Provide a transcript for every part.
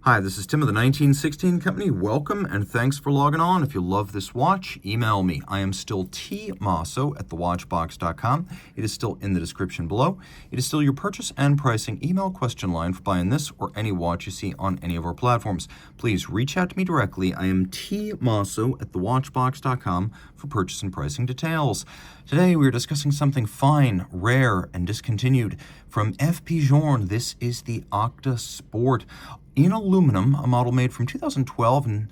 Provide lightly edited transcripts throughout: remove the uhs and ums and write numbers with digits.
Hi, this is Tim of the 1916 Company. Welcome and thanks for logging on. If you love this watch, email me. I am still tmosso@thewatchbox.com. It is still in the description below. It is still your purchase and pricing email question line for buying this or any watch you see on any of our platforms. Please reach out to me directly. I am tmosso@thewatchbox.com for purchase and pricing details. Today we are discussing something fine, rare, and discontinued. From FP Journe, this is the Octa Sport. In aluminum, a model made from 2012 and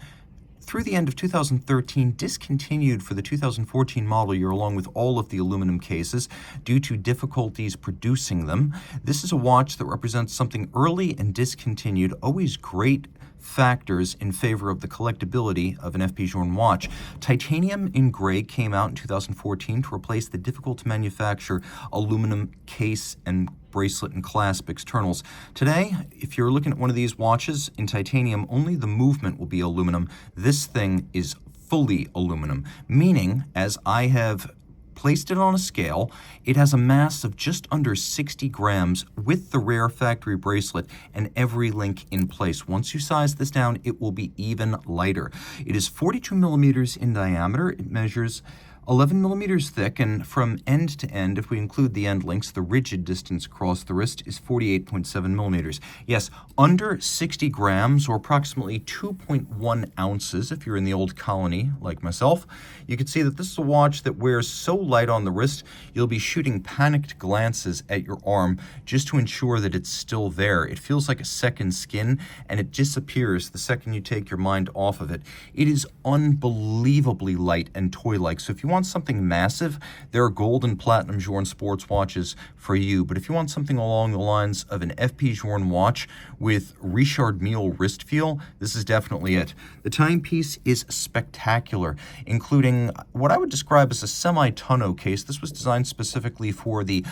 through the end of 2013, discontinued for the 2014 model year along with all of the aluminum cases due to difficulties producing them. This is a watch that represents something early and discontinued, always great factors in favor of the collectability of an FP Journe watch. Titanium in gray came out in 2014 to replace the difficult to manufacture aluminum case and bracelet and clasp externals. Today, if you're looking at one of these watches in titanium, only the movement will be aluminum. This thing is fully aluminum, meaning, as I have placed it on a scale, it has a mass of just under 60 grams with the rare factory bracelet and every link in place. Once you size this down, it will be even lighter. It is 42 millimeters in diameter. It measures 11 millimeters thick, and from end to end, if we include the end links, the rigid distance across the wrist is 48.7 millimeters. Yes, under 60 grams, or approximately 2.1 ounces, if you're in the old colony like myself. You can see that this is a watch that wears so light on the wrist, you'll be shooting panicked glances at your arm just to ensure that it's still there. It feels like a second skin, and it disappears the second you take your mind off of it. It is unbelievably light and toy-like, so if you want something massive, there are gold and platinum Journe sports watches for you. But if you want something along the lines of an FP Journe watch with Richard Mille wrist feel, this is definitely it. The timepiece is spectacular, including what I would describe as a semi-tonneau case. This was designed specifically for the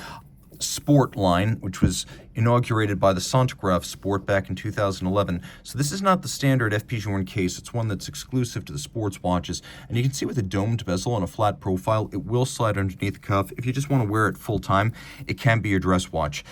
Sport line, which was inaugurated by the Sonograph Sport back in 2011. So this is not the standard FP Journe case. It's one that's exclusive to the sports watches. And you can see with a domed bezel and a flat profile, it will slide underneath the cuff. If you just want to wear it full time, it can be your dress watch.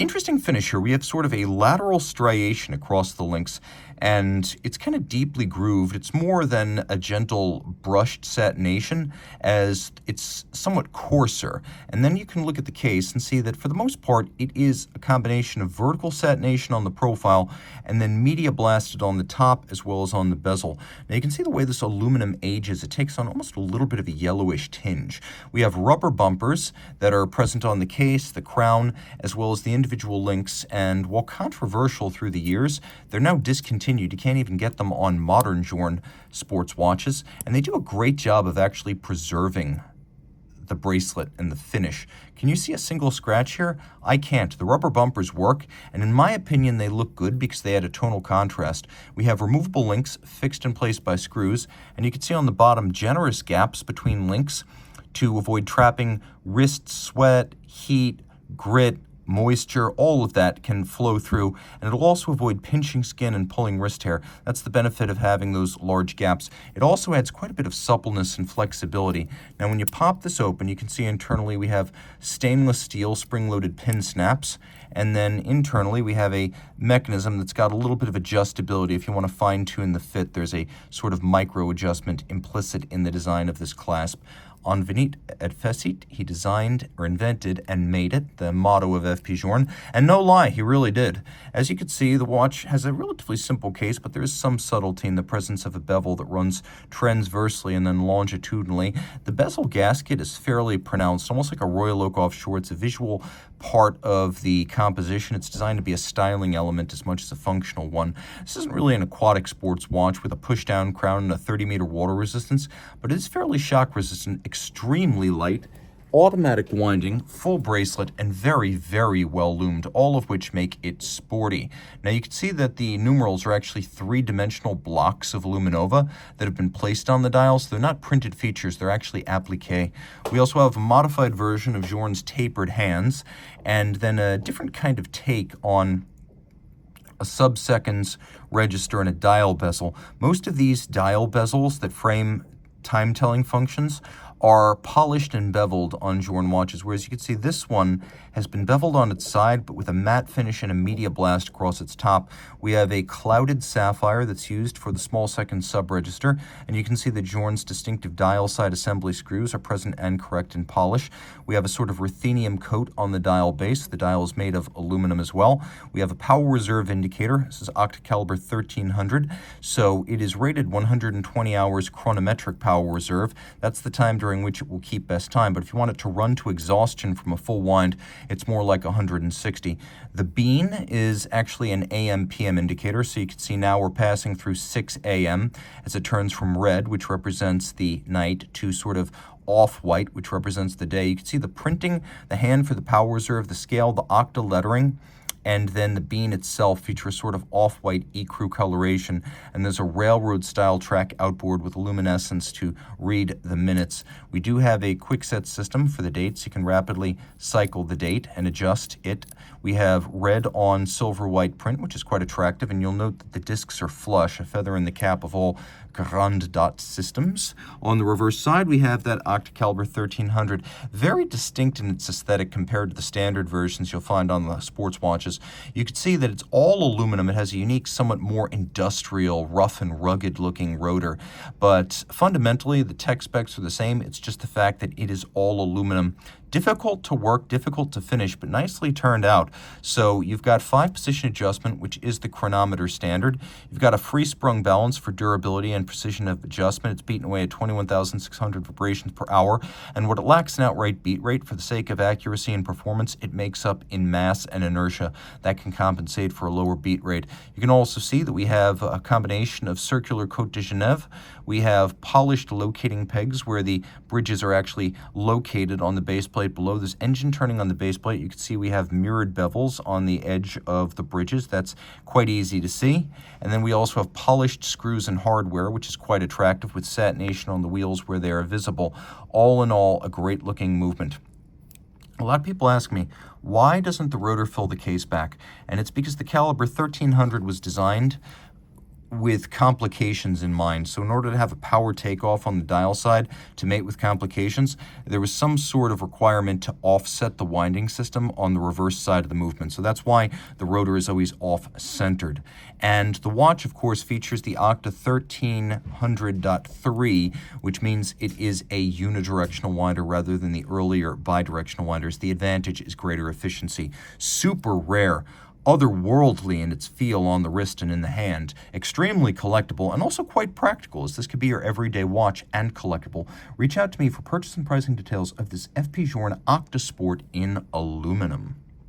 Interesting finish here. We have sort of a lateral striation across the links, and it's kind of deeply grooved. It's more than a gentle brushed satination, as it's somewhat coarser. And then you can look at the case and see that for the most part, it is a combination of vertical satination on the profile and then media blasted on the top as well as on the bezel. Now you can see the way this aluminum ages. It takes on almost a little bit of a yellowish tinge. We have rubber bumpers that are present on the case, the crown, as well as the individual links, and while controversial through the years, they're now discontinued. You can't even get them on modern Journe sports watches, and they do a great job of actually preserving the bracelet and the finish. Can you see a single scratch here? I can't. The rubber bumpers work, and in my opinion, they look good because they add a tonal contrast. We have removable links fixed in place by screws, and you can see on the bottom generous gaps between links to avoid trapping wrist sweat, heat, grit, moisture. All of that can flow through, and it'll also avoid pinching skin and pulling wrist hair. That's the benefit of having those large gaps. It also adds quite a bit of suppleness and flexibility. Now when you pop this open, you can see internally we have stainless steel spring-loaded pin snaps, and then internally we have a mechanism that's got a little bit of adjustability. If you want to fine-tune the fit, there's a sort of micro adjustment implicit in the design of this clasp. On venit et fecit, he designed or invented and made it, the motto of FP Journe, and no lie, he really did. As you can see, the watch has a relatively simple case, but there is some subtlety in the presence of a bevel that runs transversely and then longitudinally. The bezel gasket is fairly pronounced, almost like a Royal Oak offshore. It's a visual part of the composition. It's designed to be a styling element as much as a functional one. This isn't really an aquatic sports watch with a push-down crown and a 30-meter water resistance, but it is fairly shock-resistant, extremely light, automatic winding, full bracelet, and very, very well loomed, all of which make it sporty. Now you can see that the numerals are actually three-dimensional blocks of luminova that have been placed on the dials. They're not printed features, they're actually applique. We also have a modified version of Journe's tapered hands, and then a different kind of take on a sub-seconds register and a dial bezel. Most of these dial bezels that frame time-telling functions are polished and beveled on Journe watches, whereas you can see this one has been beveled on its side, but with a matte finish and a media blast across its top. We have a clouded sapphire that's used for the small second sub-register, and you can see that Journe's distinctive dial side assembly screws are present and correct in polish. We have a sort of ruthenium coat on the dial base. The dial is made of aluminum as well. We have a power reserve indicator. This is Octa caliber 1300, so it is rated 120 hours chronometric power reserve. That's the time during which it will keep best time, but if you want it to run to exhaustion from a full wind, it's more like 160. The bean is actually an AM/PM indicator, so you can see now we're passing through 6 a.m. as it turns from red, which represents the night, to sort of off-white, which represents the day. You can see the printing, the hand for the power reserve, the scale, the Octa lettering, and then the bean itself features sort of off-white ecru coloration, and there's a railroad-style track outboard with luminescence to read the minutes. We do have a quick-set system for the dates. You can rapidly cycle the date and adjust it. We have red on silver-white print, which is quite attractive, and you'll note that the discs are flush, a feather in the cap of all Grand Dot systems. On the reverse side, we have that Octa caliber 1300, very distinct in its aesthetic compared to the standard versions you'll find on the sports watches. You can see that it's all aluminum. It has a unique, somewhat more industrial, rough and rugged looking rotor, but fundamentally the tech specs are the same. It's just the fact that it is all aluminum. Difficult to work, difficult to finish, but nicely turned out. So you've got 5-position adjustment, which is the chronometer standard. You've got a free sprung balance for durability and precision of adjustment. It's beaten away at 21,600 vibrations per hour, and what it lacks an outright beat rate, for the sake of accuracy and performance, it makes up in mass and inertia. That can compensate for a lower beat rate. You can also see that we have a combination of circular Côte de Genève. We have polished locating pegs where the bridges are actually located on the base plate below. There's engine turning on the base plate. You can see we have mirrored bevels on the edge of the bridges. That's quite easy to see. And then we also have polished screws and hardware, which is quite attractive, with satination on the wheels where they are visible. All in all, a great looking movement. A lot of people ask me, why doesn't the rotor fill the case back? And it's because the caliber 1300 was designed with complications in mind. So in order to have a power takeoff on the dial side to mate with complications, there was some sort of requirement to offset the winding system on the reverse side of the movement. So that's why the rotor is always off-centered. And the watch, of course, features the Octa 1300.3, which means it is a unidirectional winder rather than the earlier bidirectional winders. The advantage is greater efficiency. Super rare, otherworldly in its feel on the wrist and in the hand, extremely collectible, and also quite practical, as this could be your everyday watch and collectible. Reach out to me for purchase and pricing details of this FP Journe Octa Sport in aluminum.